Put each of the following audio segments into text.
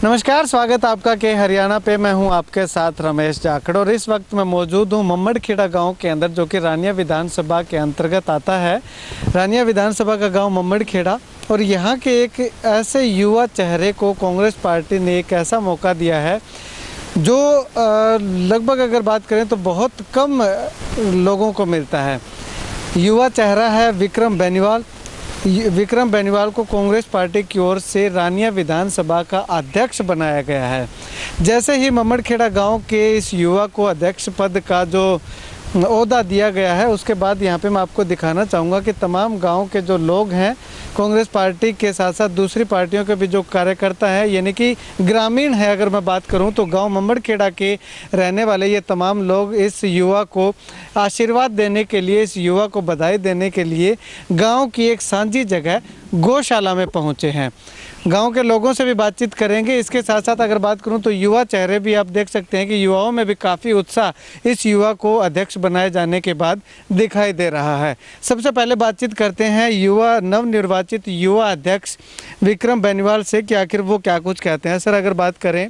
नमस्कार, स्वागत आपका के हरियाणा पे। मैं हूं आपके साथ रमेश जाखड़ और इस वक्त मैं मौजूद हूं मम्मड़खेड़ा गांव के अंदर, जो कि रानिया विधानसभा के अंतर्गत आता है। रानिया विधानसभा का गांव मम्मड़खेड़ा, और यहां के एक ऐसे युवा चेहरे को कांग्रेस पार्टी ने एक ऐसा मौका दिया है जो लगभग अगर बात करें तो बहुत कम लोगों को मिलता है। युवा चेहरा है विक्रम बेनीवाल। विक्रम बेनीवाल को कांग्रेस पार्टी की ओर से रानिया विधानसभा का अध्यक्ष बनाया गया है। जैसे ही मम्मड़खेड़ा गांव के इस युवा को अध्यक्ष पद का जो ओहदा दिया गया है, उसके बाद यहाँ पे मैं आपको दिखाना चाहूँगा कि तमाम गांव के जो लोग हैं, कांग्रेस पार्टी के साथ साथ दूसरी पार्टियों के भी जो कार्यकर्ता हैं, यानी कि ग्रामीण है, अगर मैं बात करूं तो गांव मम्मड़खेड़ा के रहने वाले ये तमाम लोग इस युवा को आशीर्वाद देने के लिए, इस युवा को बधाई देने के लिए गांव की एक सांझी जगह गौशाला में पहुंचे हैं। गांव के लोगों से भी बातचीत करेंगे। इसके साथ साथ अगर बात करूं तो युवा चेहरे भी आप देख सकते हैं कि युवाओं में भी काफ़ी उत्साह इस युवा को अध्यक्ष बनाए जाने के बाद दिखाई दे रहा है। सबसे पहले बातचीत करते हैं युवा नवनिर्वाचित युवा अध्यक्ष विक्रम बेनीवाल से कि आखिर वो क्या कुछ कहते हैं। सर, अगर बात करें,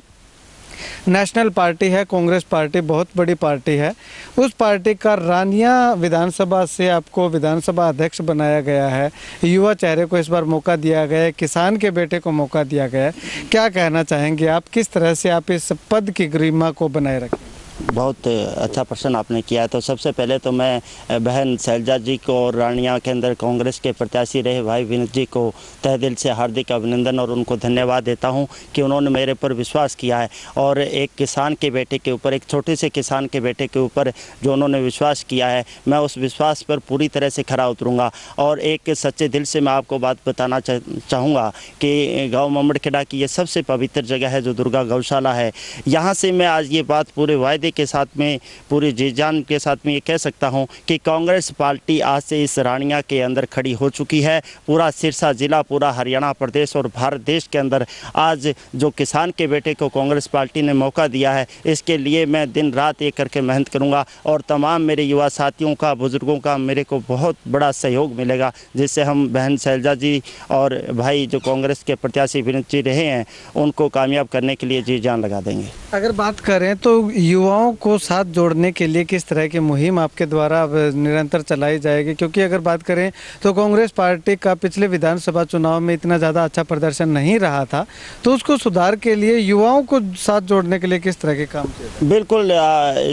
नेशनल पार्टी है कांग्रेस पार्टी, बहुत बड़ी पार्टी है, उस पार्टी का रानिया विधानसभा से आपको विधानसभा अध्यक्ष बनाया गया है। युवा चेहरे को इस बार मौका दिया गया है, किसान के बेटे को मौका दिया गया है। क्या कहना चाहेंगे आप, किस तरह से आप इस पद की गरिमा को बनाए रखें? बहुत अच्छा प्रश्न आपने किया है। तो सबसे पहले तो मैं बहन शैलजा जी को और रानिया के अंदर कांग्रेस के प्रत्याशी रहे भाई विनीत जी को तहे दिल से हार्दिक अभिनंदन और उनको धन्यवाद देता हूं कि उन्होंने मेरे पर विश्वास किया है और एक किसान के बेटे के ऊपर, एक छोटे से किसान के बेटे के ऊपर जो उन्होंने विश्वास किया है, मैं उस विश्वास पर पूरी तरह से खरा उतरूँगा। और एक सच्चे दिल से मैं आपको बात बताना चाहूँगा कि गाँव मम्मड़खेड़ा की ये सबसे पवित्र जगह है जो दुर्गा गौशाला है। यहाँ से मैं आज ये बात पूरे वायदे के साथ में, पूरी जी जान के साथ में ये कह सकता हूं कि कांग्रेस पार्टी आज से इस रानिया के अंदर खड़ी हो चुकी है। पूरा सिरसा जिला, पूरा हरियाणा प्रदेश और भारत देश के अंदर आज जो किसान के बेटे को कांग्रेस पार्टी ने मौका दिया है, इसके लिए मैं दिन रात एक करके मेहनत करूंगा और तमाम मेरे युवा साथियों का, बुजुर्गों का मेरे को बहुत बड़ा सहयोग मिलेगा, जिससे हम बहन शैलजा जी और भाई जो कांग्रेस के प्रत्याशी विनीत जी रहे हैं, उनको कामयाब करने के लिए जी जान लगा देंगे। अगर बात करें तो युवाओं को साथ जोड़ने के लिए किस तरह की मुहिम आपके द्वारा निरंतर चलाई जाएगी? क्योंकि अगर बात करें तो कांग्रेस पार्टी का पिछले विधानसभा चुनाव में इतना ज़्यादा अच्छा प्रदर्शन नहीं रहा था, तो उसको सुधार के लिए युवाओं को साथ जोड़ने के लिए किस तरह के काम किए? बिल्कुल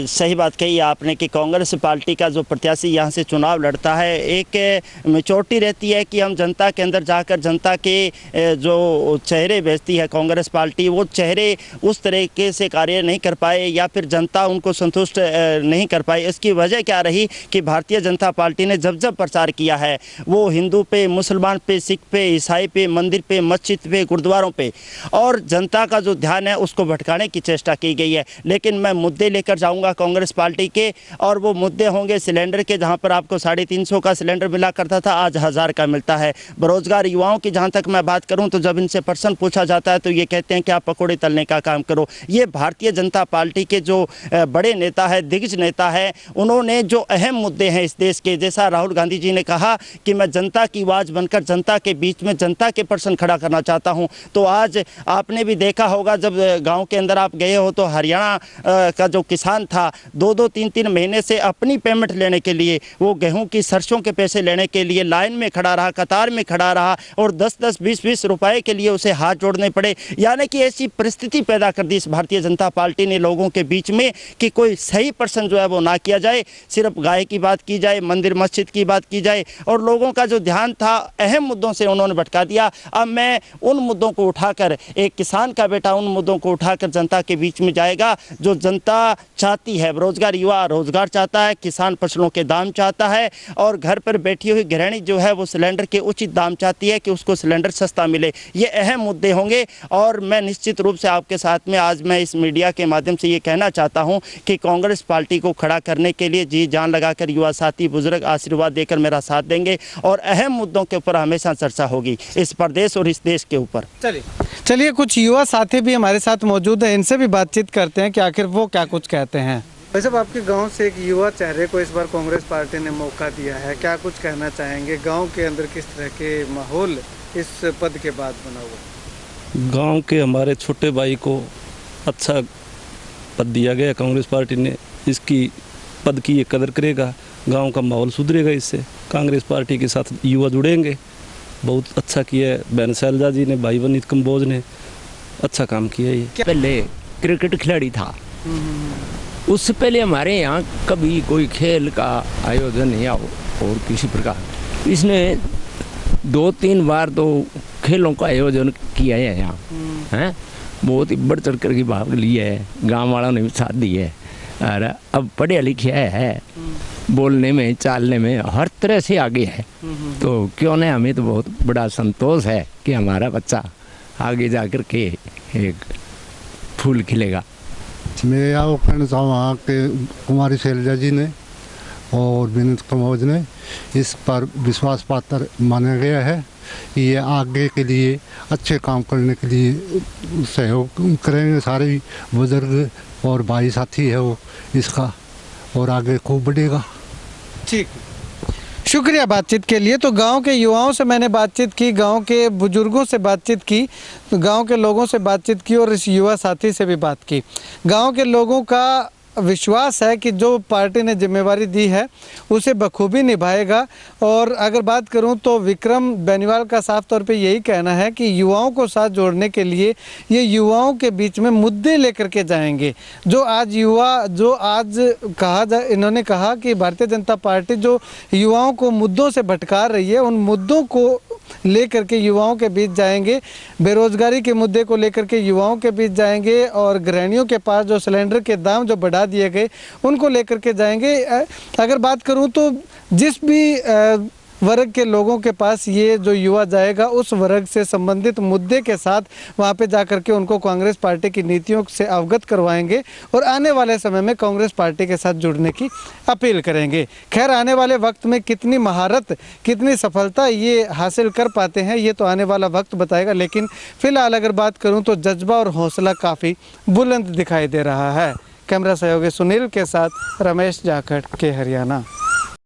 सही बात कही आपने कि कांग्रेस पार्टी का जो प्रत्याशी यहाँ से चुनाव लड़ता है, एक मेचोरिटी रहती है कि हम जनता के अंदर जाकर जनता के जो चेहरे भेजती है कांग्रेस पार्टी, वो चेहरे उस तरीके से कार्य नहीं कर पाए या फिर जनता उनको संतुष्ट नहीं कर पाई। इसकी वजह क्या रही कि भारतीय जनता पार्टी ने जब जब प्रचार किया है, वो हिंदू पे, मुसलमान पे, सिख पे, ईसाई पे, मंदिर पे, मस्जिद पे, गुरुद्वारों पे, और जनता का जो ध्यान है उसको भटकाने की चेष्टा की गई है। लेकिन मैं मुद्दे लेकर जाऊंगा कांग्रेस पार्टी के, और वो मुद्दे होंगे सिलेंडर के, जहां पर आपको 350 का सिलेंडर मिला करता था, आज 1000 का मिलता है। बेरोजगार युवाओं की जहां तक मैं बात करूं तो जब इनसे प्रश्न पूछा जाता है तो ये कहते हैं कि आप पकौड़े तलने का काम करो। ये भारतीय जनता पार्टी के जो बड़े नेता है, दिग्गज नेता है, उन्होंने जो अहम मुद्दे हैं इस देश के, जैसा राहुल गांधी जी ने कहा कि मैं जनता की आवाज़ बनकर जनता के बीच में जनता के प्रश्न खड़ा करना चाहता हूं, तो आज आपने भी देखा होगा जब गांव के अंदर आप गए हो तो हरियाणा का जो किसान था 2-2, 3-3 महीने से अपनी पेमेंट लेने के लिए, वो गेहूं की सरसों के पैसे लेने के लिए लाइन में खड़ा रहा, कतार में खड़ा रहा और 10-10, 20-20 रुपए के लिए उसे हाथ जोड़ने पड़े। यानी कि ऐसी परिस्थिति पैदा कर दी इस भारतीय जनता पार्टी ने लोगों के बीच में कि कोई सही प्रश्न जो है वो ना किया जाए, सिर्फ गाय की बात की जाए, मंदिर मस्जिद की बात की जाए, और लोगों का जो ध्यान था अहम मुद्दों से उन्होंने भटका दिया। अब मैं उन मुद्दों को उठाकर, एक किसान का बेटा उन मुद्दों को उठाकर जनता के बीच में जाएगा जो जनता चाहती है। बेरोजगार युवा रोजगार चाहता है, किसान फसलों के दाम चाहता है, और घर पर बैठी हुई गृहिणी जो है वो सिलेंडर के उचित दाम चाहती है कि उसको सिलेंडर सस्ता मिले। ये अहम मुद्दे होंगे और मैं निश्चित रूप से आपके साथ में आज मैं इस मीडिया के माध्यम से ये कहना चाहता हूँ कि कांग्रेस पार्टी को खड़ा करने के लिए जी जान लगाकर युवा साथी, बुजुर्ग आशीर्वाद देकर मेरा साथ देंगे और अहम मुद्दों के ऊपर हमेशा चर्चा होगी इस प्रदेश और इस देश के ऊपर। चलिए कुछ युवा साथी भी हमारे साथ मौजूद हैं, इनसे भी बातचीत करते हैं कि आखिर वो क्या कुछ कहते हैं। भाई साहब, आपके गांव से एक युवा चेहरे को इस बार कांग्रेस पार्टी ने मौका दिया है, क्या कुछ कहना चाहेंगे? गांव के अंदर किस तरह के माहौल इस पद के बाद बना हुआ? गांव के हमारे छोटे भाई को अच्छा पद दिया गया कांग्रेस पार्टी ने, इसकी पद की ये कदर करेगा, गांव का माहौल सुधरेगा, इससे कांग्रेस पार्टी के साथ युवा जुड़ेंगे। बहुत अच्छा किया है बहन शैलजा जी ने, भाई वनीत कंबोज ने अच्छा काम किया। ये पहले क्रिकेट खिलाड़ी था, उससे पहले हमारे यहाँ कभी कोई खेल का आयोजन या और किसी प्रकार, इसने 2-3 बार तो खेलों का आयोजन किया है यहाँ, हैं बहुत ही बढ़ चढ़ कर के भाग लिया है, गांव वालों ने भी साथ दी है। और अब पढ़े लिखे है, बोलने में चालने में हर तरह से आगे है, तो क्यों नहीं, हमें तो बहुत बड़ा संतोष है कि हमारा बच्चा आगे जा कर के एक फूल खिलेगा। मैं यह कहना चाहूँगा कि कुमारी शैलजा जी ने और विनीत कंबोज ने इस पर विश्वास पात्र माना गया है। ये आगे के लिए अच्छे काम करने के लिए सहयोग करेंगे, सारे बुजुर्ग और भाई साथी है वो इसका, और आगे खूब बढ़ेगा। ठीक, शुक्रिया बातचीत के लिए। तो गांव के युवाओं से मैंने बातचीत की, गांव के बुजुर्गों से बातचीत की, गांव के लोगों से बातचीत की और इस युवा साथी से भी बात की। गांव के लोगों का विश्वास है कि जो पार्टी ने जिम्मेवारी दी है उसे बखूबी निभाएगा। और अगर बात करूं तो विक्रम बेनीवाल का साफ तौर पे यही कहना है कि युवाओं को साथ जोड़ने के लिए ये युवाओं के बीच में मुद्दे लेकर के जाएंगे। जो आज कहा जा, इन्होंने कहा कि भारतीय जनता पार्टी जो युवाओं को मुद्दों से भटका रही है, उन मुद्दों को लेकर के युवाओं के बीच जाएंगे। बेरोजगारी के मुद्दे को लेकर के युवाओं के बीच जाएंगे और गृहिणियों के पास जो सिलेंडर के दाम जो बढ़ा दिए गए उनको लेकर के जाएंगे। अगर बात करूं तो जिस भी वर्ग के लोगों के पास ये जो युवा जाएगा उस वर्ग से संबंधित मुद्दे के साथ वहाँ पे जाकर के उनको कांग्रेस पार्टी की नीतियों से अवगत करवाएंगे और आने वाले समय में कांग्रेस पार्टी के साथ जुड़ने की अपील करेंगे। खैर, आने वाले वक्त में कितनी महारत, कितनी सफलता ये हासिल कर पाते हैं ये तो आने वाला वक्त बताएगा, लेकिन फिलहाल अगर बात करूँ तो जज्बा और हौसला काफ़ी बुलंद दिखाई दे रहा है। कैमरा सहयोगी सुनील के साथ रमेश जाखड़ के हरियाणा।